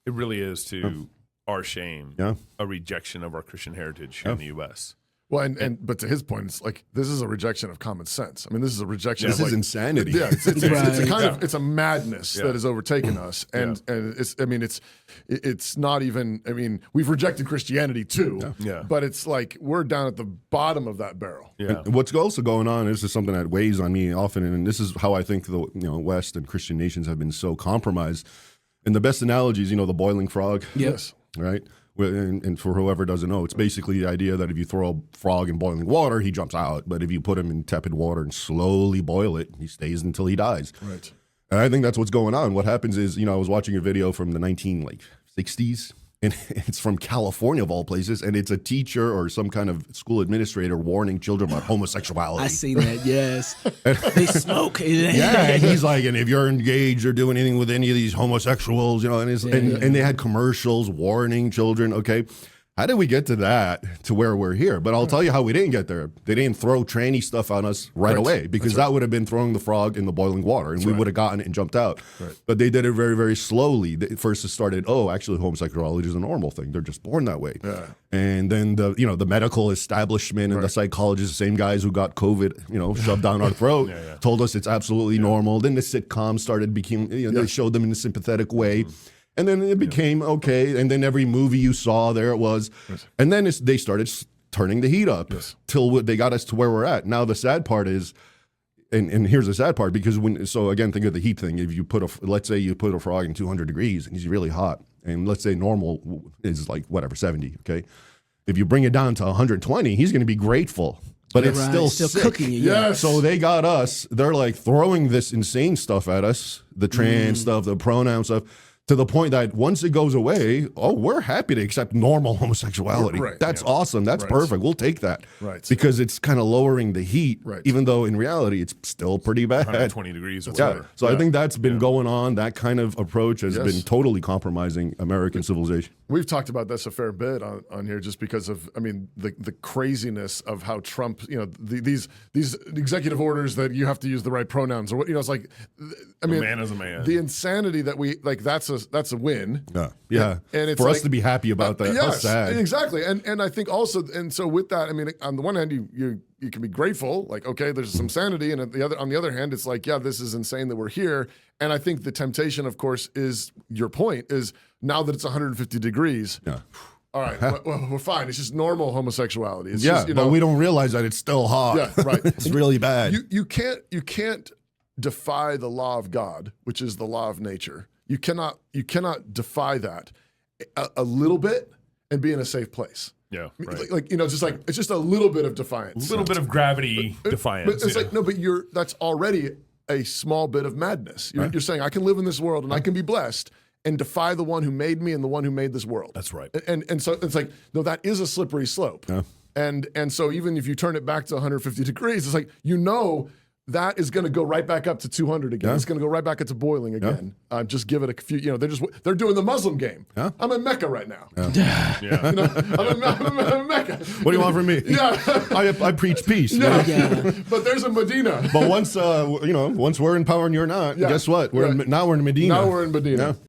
It really is to our shame, a rejection of our Christian heritage here in the U.S. Well, but to his point, it's like this is a rejection of common sense. I mean, this is a rejection. This is insanity. Yeah, it's a kind of it's a madness that has overtaken us, and it's. I mean, it's not even. I mean, we've rejected Christianity too. But it's like we're down at the bottom of that barrel. Yeah. And what's also going on, this is something that weighs on me often, and this is how I think the West and Christian nations have been so compromised. And the best analogy is, the boiling frog. Yes. Right. And for whoever doesn't know, it's basically the idea that if you throw a frog in boiling water, he jumps out. But if you put him in tepid water and slowly boil it, he stays until he dies. Right. And I think that's what's going on. What happens is, I was watching a video from the 1960s, and it's from California of all places, and it's a teacher or some kind of school administrator warning children about homosexuality. I see that, yes. They smoke. Yeah, and he's like, and if you're engaged or doing anything with any of these homosexuals, and they had commercials warning children, okay. How did we get to that, to where we're here? But I'll tell you how we didn't get there. They didn't throw tranny stuff on us right away, because that would have been throwing the frog in the boiling water, and we would have gotten it and jumped out. Right. But they did it very, very slowly. First it started, actually homosexuality is a normal thing. They're just born that way. Yeah. And then the medical establishment and the psychologists, the same guys who got COVID, shoved down our throat, told us it's absolutely normal. Then the sitcoms they showed them in a sympathetic way. And then it became okay, and then every movie you saw, there it was. Yes. And then they started turning the heat up till they got us to where we're at. Now the sad part is, and here's the sad part, because again, think of the heat thing. If you let's say you put a frog in 200 degrees and he's really hot, and let's say normal is like 70, okay? If you bring it down to 120, he's going to be grateful. But it's still sick. Cooking you. Yes. So they got us. They're like throwing this insane stuff at us, the trans stuff, the pronoun stuff, to the point that once it goes away, we're happy to accept normal homosexuality. Right. That's awesome. That's perfect. We'll take that. Right. Because it's kind of lowering the heat, even though in reality it's still pretty bad. 120 degrees. So I think that's been going on. That kind of approach has been totally compromising American civilization. We've talked about this a fair bit on here, just because of, the craziness of how Trump, these executive orders that you have to use the right pronouns, or it's like, a man is a man. The insanity that we like. That's a win. Yeah. And it's for us to be happy about that. Yes, that's sad. Exactly. And I think also, and so with that, on the one hand, you can be grateful, like, okay, there's some sanity, and on the other hand, it's like, this is insane that we're here. And I think the temptation, of course, is your point, is now that it's 150 degrees. Yeah. All right, well, we're fine. It's just normal homosexuality. It's just, but we don't realize that it's still hot. Yeah, right. It's really bad. You can't defy the law of God, which is the law of nature. You cannot defy that a little bit and be in a safe place. Yeah, right. It's just a little bit of defiance. A little bit of gravity defiance. But it's like, no, but that's already a small bit of madness. You're saying, I can live in this world and I can be blessed and defy the one who made me and the one who made this world. That's right. And so it's like, no, that is a slippery slope. Yeah. And so even if you turn it back to 150 degrees, it's like, that is going to go right back up to 200 again. Yeah. It's going to go right back up to boiling again. Yeah. Just give it a few. They're doing the Muslim game. Yeah. I'm in Mecca right now. Yeah. I'm in Mecca. What do you want from me? Yeah. I preach peace. Yeah. But there's a Medina. But once we're in power and you're not, guess what? Now we're in Medina. Now we're in Medina. Yeah.